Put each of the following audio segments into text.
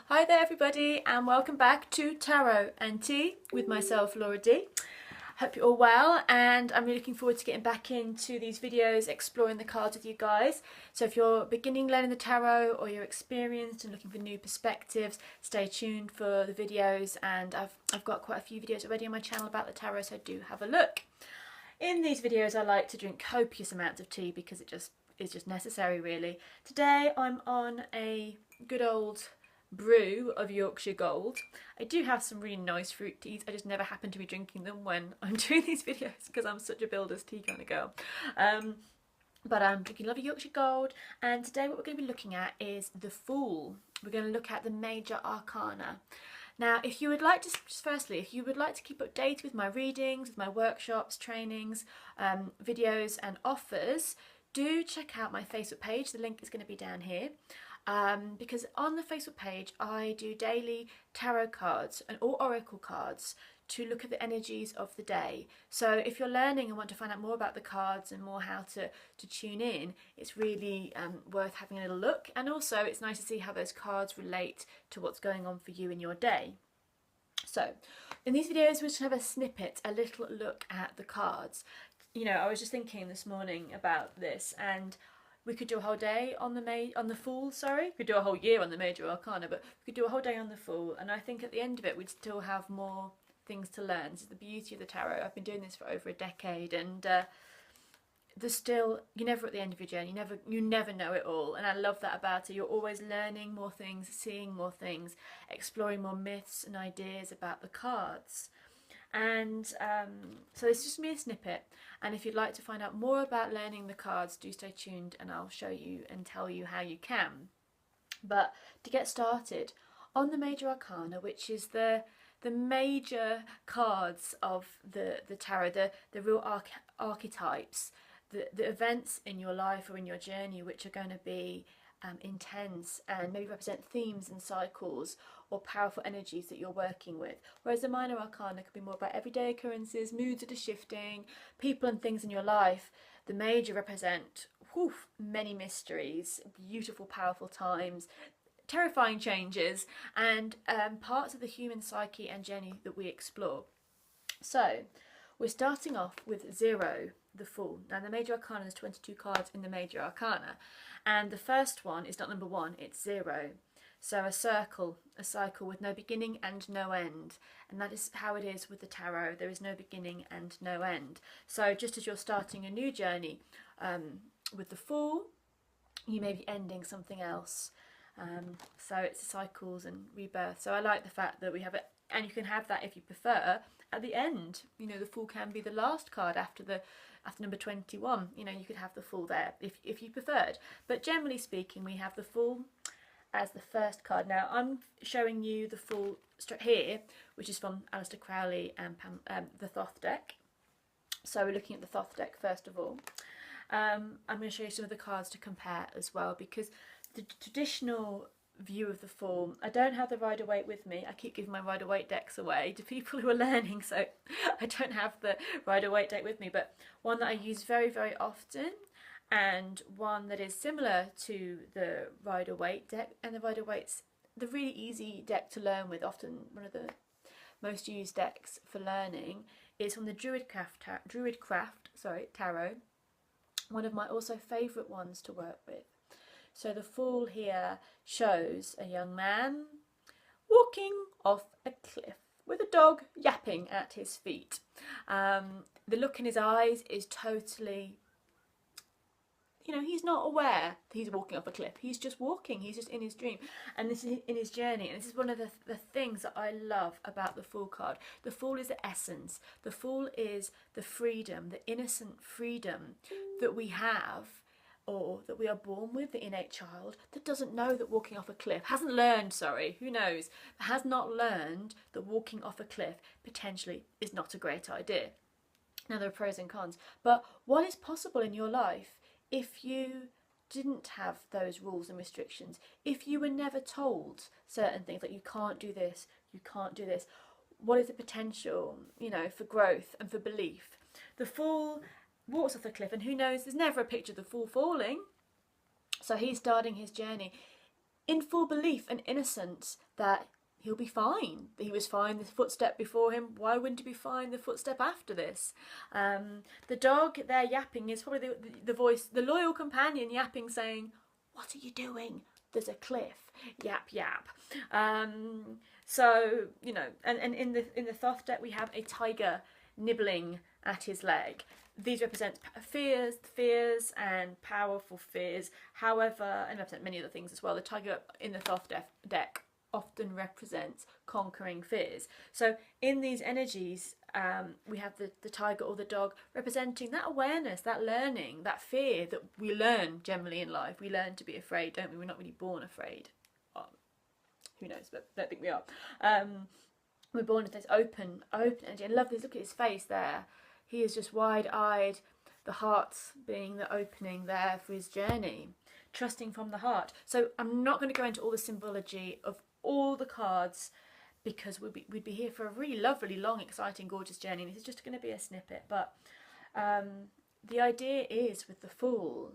Hi there everybody and welcome back to Tarot and Tea with myself, Laura D. Hope you're all well, and I'm really looking forward to getting back into these videos exploring the cards with you guys. So if you're beginning learning the tarot or you're experienced and looking for new perspectives, stay tuned for the videos, and I've got quite a few videos already on my channel about the tarot, so do have a look. In these videos I like to drink copious amounts of tea because it is just necessary really. Today I'm on a good old brew of Yorkshire Gold. I do have some really nice fruit teas, I just never happen to be drinking them when I'm doing these videos because I'm such a builder's tea kind of girl. But I'm drinking lovely Yorkshire Gold, and today what we're going to be looking at is the Fool. We're going to look at the Major Arcana. Now, if you would like to, firstly, if you would like to keep updated with my readings, with my workshops, trainings, videos and offers, do check out my Facebook page. The link is going to be down here. Because on the Facebook page I do daily tarot cards or oracle cards to look at the energies of the day. So if you're learning and want to find out more about the cards and more how to tune in, it's really worth having a little look. And also it's nice to see how those cards relate to what's going on for you in your day. So in these videos we just have a snippet, a little look at the cards. You know, I was just thinking this morning about this, and we could do a whole day on the Fool, sorry. We could do a whole year on the Major Arcana, but we could do a whole day on the Fool, and I think at the end of it we'd still have more things to learn. This is the beauty of the tarot. I've been doing this for over a decade, and there's still, you're never at the end of your journey. You never know it all, and I love that about it. You're always learning more things, seeing more things, exploring more myths and ideas about the cards. And so it's just me a snippet, and if you'd like to find out more about learning the cards, do stay tuned and I'll show you and tell you how you can. But to get started, on the Major Arcana, which is the major cards of the tarot, the real archetypes, the events in your life or in your journey which are going to be intense and maybe represent themes and cycles or powerful energies that you're working with. Whereas the minor arcana could be more about everyday occurrences, moods that are shifting, people and things in your life. The major represent many mysteries, beautiful, powerful times, terrifying changes, and parts of the human psyche and journey that we explore. So we're starting off with 0, the Fool. Now the Major Arcana, there's 22 cards in the Major Arcana, and the first one is not number 1, it's 0. So a circle, a cycle with no beginning and no end. And that is how it is with the tarot. There is no beginning and no end. So just as you're starting a new journey with the Fool, you may be ending something else. So it's cycles and rebirth. So I like the fact that we have it, and you can have that if you prefer at the end. You know, the Fool can be the last card after number 21. You know, you could have the Fool there if you preferred. But generally speaking, we have the Fool as the first card. Now I'm showing you the Fool here, which is from Aleister Crowley and the Thoth deck. So we're looking at the Thoth deck first of all. I'm going to show you some of the cards to compare as well, because the traditional view of the Fool, I don't have the Rider-Waite with me. I keep giving my Rider-Waite decks away to people who are learning, so I don't have the Rider-Waite deck with me, but one that I use very, very often, and one that is similar to the Rider-Waite deck. And the Rider-Waite's the really easy deck to learn with, often one of the most used decks for learning. It's from the Druidcraft Tarot, one of my also favourite ones to work with. So the Fool here shows a young man walking off a cliff with a dog yapping at his feet. The look in his eyes is totally, you know, he's not aware that he's walking off a cliff. He's just walking. He's just in his dream. And this is in his journey. And this is one of the things that I love about the Fool card. The Fool is the essence. The Fool is the freedom, the innocent freedom that we have, or that we are born with, the innate child that doesn't know that walking off a cliff, hasn't learned, who knows, but has not learned that walking off a cliff potentially is not a great idea. Now there are pros and cons, but what is possible in your life if you didn't have those rules and restrictions, if you were never told certain things, like you can't do this, you can't do this? What is the potential, you know, for growth and for belief? The Fool walks off the cliff, and who knows, there's never a picture of the Fool falling. So he's starting his journey in full belief and innocence that he'll be fine. He was fine the footstep before him. Why wouldn't he be fine the footstep after this? The dog there yapping is probably the voice, the loyal companion yapping, saying, "What are you doing? There's a cliff." Yap yap. So you know, and in the Thoth we have a tiger nibbling at his leg. These represent fears and powerful fears. However, and represent many other things as well. The tiger in the Thoth deck often represents conquering fears. So in these energies, we have the tiger or the dog representing that awareness, that learning, that fear that we learn generally in life. We learn to be afraid, don't we? We're not really born afraid. Who knows, but I don't think we are. We're born with this open energy. And love this, look at his face there. He is just wide-eyed, the heart being the opening there for his journey, trusting from the heart. So I'm not going to go into all the symbology of all the cards, because we'd be here for a really lovely, long, exciting, gorgeous journey. This is just going to be a snippet. But the idea is with the Fool,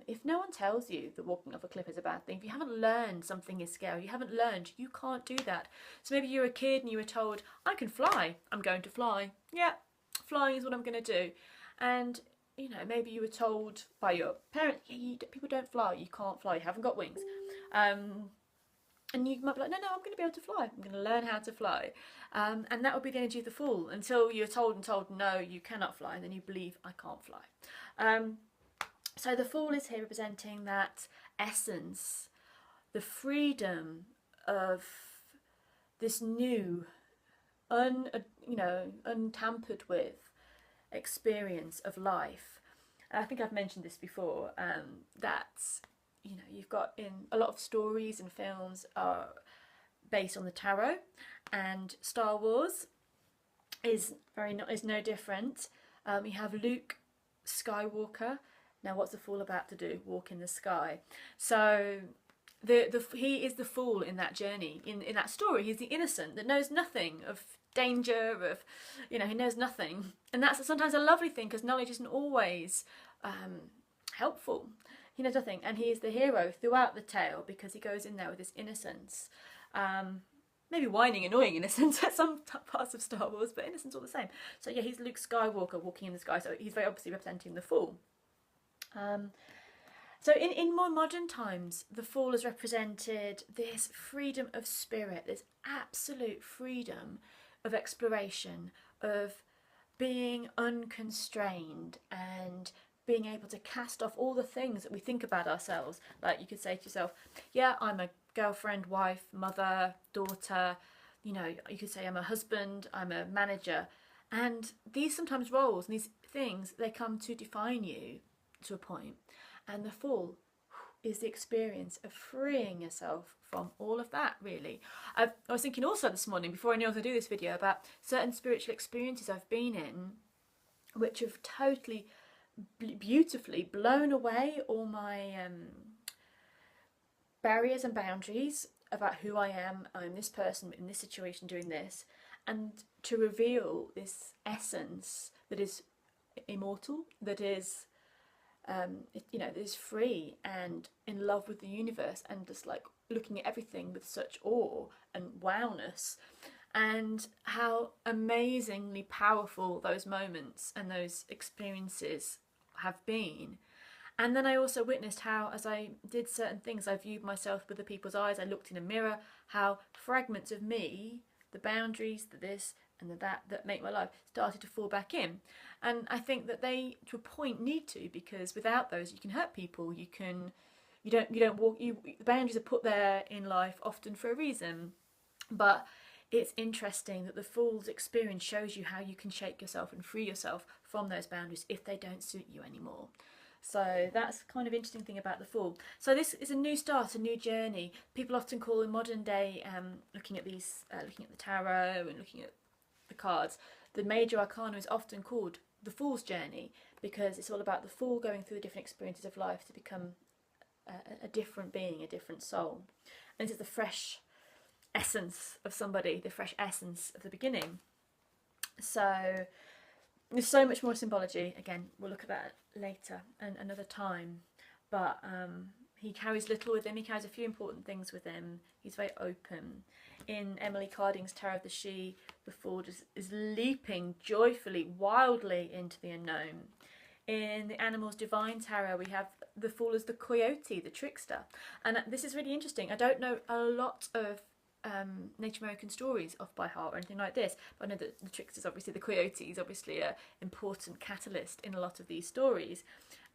if no one tells you that walking off a cliff is a bad thing, if you haven't learned something is scary, you haven't learned, you can't do that. So maybe you're a kid and you were told, I can fly, I'm going to fly. Yeah, flying is what I'm going to do. And, you know, maybe you were told by your parents, yeah, people don't fly, you can't fly, you haven't got wings. And you might be like, no, I'm going to be able to fly. I'm going to learn how to fly. And that would be the energy of the Fool, until you're told, no, you cannot fly, and then you believe, I can't fly. So the Fool is here representing that essence, the freedom of this new, untampered with experience of life. I think I've mentioned this before, that, you know, you've got in a lot of stories and films are based on the tarot, and Star Wars is no different. You have Luke Skywalker. Now, what's the Fool about to do? Walk in the sky. So he is the Fool in that journey. In that story, he's the innocent that knows nothing of danger, of, you know, he knows nothing. And that's sometimes a lovely thing, because knowledge isn't always helpful. He knows nothing, and he is the hero throughout the tale, because he goes in there with this innocence. Maybe whining, annoying innocence at some parts of Star Wars, but innocence all the same. So yeah, he's Luke Skywalker walking in the sky, so he's very obviously representing the Fool. So in more modern times, the Fool has represented this freedom of spirit, this absolute freedom of exploration, of being unconstrained and being able to cast off all the things that we think about ourselves. Like, you could say to yourself, yeah, I'm a girlfriend, wife, mother, daughter, you know, you could say I'm a husband, I'm a manager. And these sometimes roles and these things, they come to define you to a point. And the Fool is the experience of freeing yourself from all of that, really. I was thinking also this morning, before I knew I was going to do this video, about certain spiritual experiences I've been in, which have totally beautifully blown away all my barriers and boundaries about who I am. I'm this person in this situation doing this, and to reveal this essence that is immortal, that is you know, that is free and in love with the universe, and just like looking at everything with such awe and wowness, and how amazingly powerful those moments and those experiences have been. And then I also witnessed how, as I did certain things, I viewed myself with the people's eyes, I looked in a mirror, how fragments of me, the boundaries, the this and the that make my life, started to fall back in. And I think that they, to a point, need to, because without those you can hurt people, you don't walk, the boundaries are put there in life often for a reason. But it's interesting that the Fool's experience shows you how you can shake yourself and free yourself from those boundaries if they don't suit you anymore. So that's kind of interesting thing about the Fool. So this is a new start, a new journey. People often call in modern day, looking at these, looking at the tarot and looking at the cards, the Major Arcana is often called the Fool's journey, because it's all about the Fool going through the different experiences of life to become a different being, a different soul. And this is the fresh essence of somebody, the fresh essence of the beginning. So there's so much more symbology. Again, we'll look at that later and another time. But He carries little with him. He carries a few important things with him. He's very open. In Emily Carding's Tarot of the She, the Fool just is leaping joyfully, wildly into the unknown. In the Animals Divine Tarot, we have the Fool as the coyote, the trickster. And this is really interesting. I don't know a lot of Native American stories off by heart or anything like this, but I know that the trickster's obviously, the coyote is obviously an important catalyst in a lot of these stories.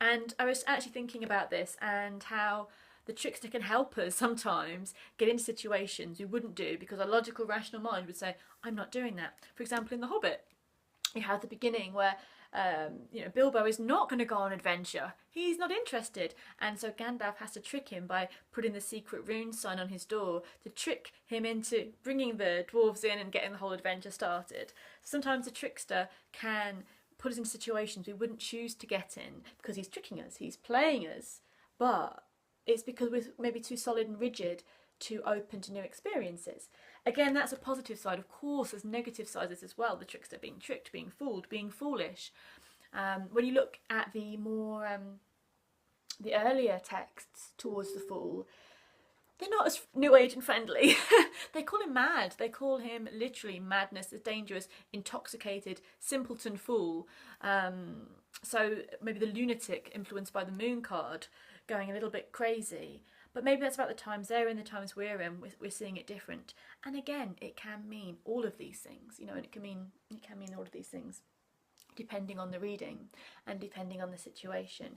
And I was actually thinking about this and how the trickster can help us sometimes get into situations we wouldn't do because our logical, rational mind would say, I'm not doing that. For example, in The Hobbit, you have the beginning where Bilbo is not going to go on adventure. He's not interested. And so Gandalf has to trick him by putting the secret rune sign on his door to trick him into bringing the dwarves in and getting the whole adventure started. Sometimes the trickster can put us into situations we wouldn't choose to get in because he's tricking us, he's playing us. But it's because we're maybe too solid and rigid, too open to new experiences. Again, that's a positive side. Of course, there's negative sides as well. The trickster being tricked, being fooled, being foolish. When you look at the more, the earlier texts towards the Fool, they're not as New Age and friendly. They call him mad. They call him literally madness, a dangerous, intoxicated, simpleton fool. So maybe the lunatic influenced by the Moon card, going a little bit crazy. But maybe that's about the times they're in, the times we're in. We're seeing it different. And again, it can mean all of these things, you know, and it can mean all of these things, depending on the reading and depending on the situation.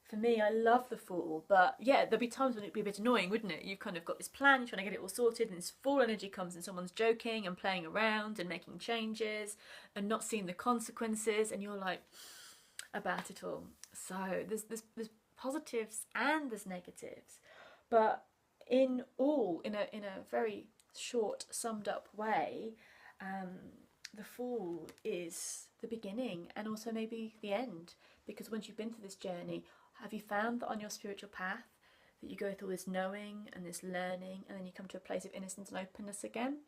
For me, I love the Fool, but yeah, there'll be times when it'd be a bit annoying, wouldn't it? You've kind of got this plan, you're trying to get it all sorted, and this Fool energy comes and someone's joking and playing around and making changes and not seeing the consequences, and you're like, about it all. So there's positives and there's negatives. But in a very short, summed up way, the Fool is the beginning and also maybe the end. Because once you've been through this journey, have you found that on your spiritual path that you go through this knowing and this learning and then you come to a place of innocence and openness again?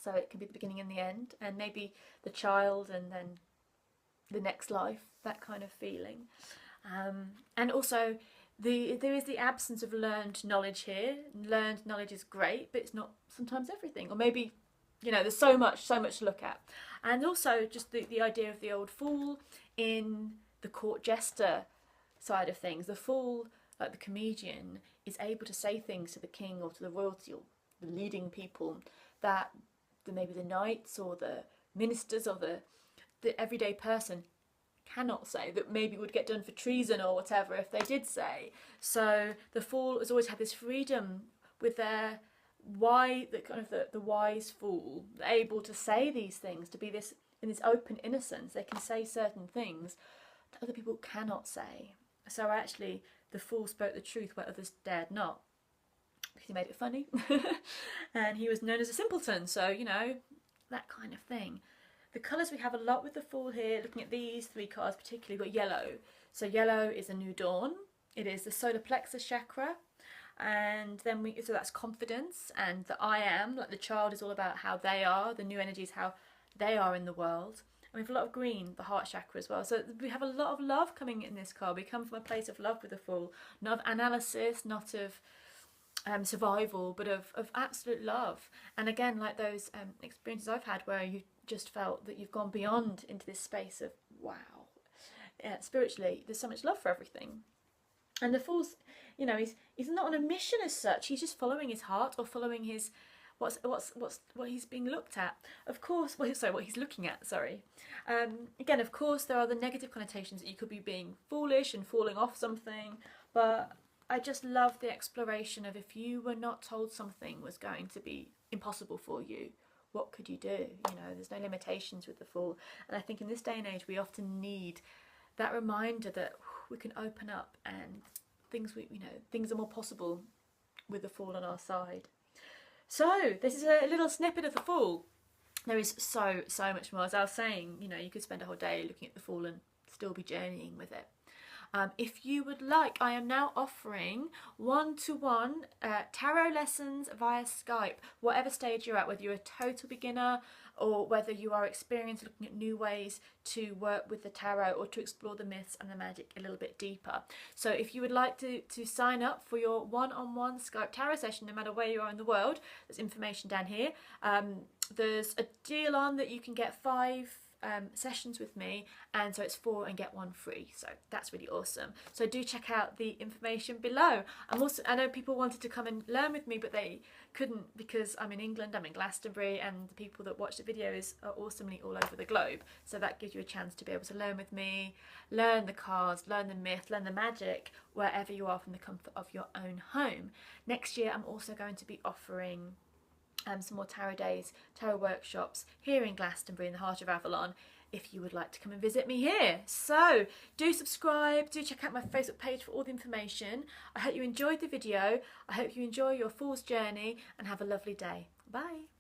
So it can be the beginning and the end, and maybe the child and then the next life, that kind of feeling. And also, there is the absence of learned knowledge here. Learned knowledge is great, but it's not sometimes everything. Or maybe, you know, there's so much to look at. And also just the idea of the old Fool in the court jester side of things. The Fool, like the comedian, is able to say things to the king or to the royalty or the leading people that maybe the knights or the ministers or the everyday person cannot say, that maybe would get done for treason or whatever if they did say. So the Fool has always had this freedom with their the wise Fool, able to say these things, to be this in this open innocence. They can say certain things that other people cannot say. So actually the Fool spoke the truth where others dared not, because he made it funny. And he was known as a simpleton, so you know, that kind of thing. The colours we have a lot with the Fool here, looking at these three cards particularly, we've got yellow. So yellow is a new dawn. It is the solar plexus chakra. And then so that's confidence, and the I am, like the child, is all about how they are. The new energy is how they are in the world. And we have a lot of green, the heart chakra as well. So we have a lot of love coming in this card. We come from a place of love with the Fool, not of analysis, not of survival, but of absolute love. And again, like those experiences I've had where you just felt that you've gone beyond into this space of wow. Spiritually, there's so much love for everything. And the Fool's, you know, he's not on a mission as such. He's just following his heart, or following his what he's being looked at. Of course, what he's looking at. Sorry. Again, of course, there are the negative connotations that you could be being foolish and falling off something. But I just love the exploration of, if you were not told something was going to be impossible for you, what could you do? You know, there's no limitations with the Fool. And I think in this day and age, we often need that reminder that we can open up and things are more possible with the Fool on our side. So this is a little snippet of the Fool. There is so much more. As I was saying, you know, you could spend a whole day looking at the Fool and still be journeying with it. If you would like, I am now offering one-to-one tarot lessons via Skype. Whatever stage you're at, whether you're a total beginner, or whether you are experienced looking at new ways to work with the tarot or to explore the myths and the magic a little bit deeper. So if you would like to sign up for your one-on-one Skype tarot session, no matter where you are in the world, there's information down here. There's a deal on that you can get 5 sessions with me, and so it's 4 and get 1 free, so that's really awesome. So do check out the information below. I know people wanted to come and learn with me, but they couldn't because I'm in England, I'm in Glastonbury, and the people that watch the videos are awesomely all over the globe, so that gives you a chance to be able to learn with me, learn the cards, learn the myth, learn the magic wherever you are from the comfort of your own home. Next year I'm also going to be offering some more tarot days, tarot workshops here in Glastonbury in the heart of Avalon, if you would like to come and visit me here. So do subscribe, do check out my Facebook page for all the information. I hope you enjoyed the video, I hope you enjoy your Fool's journey, and have a lovely day. Bye.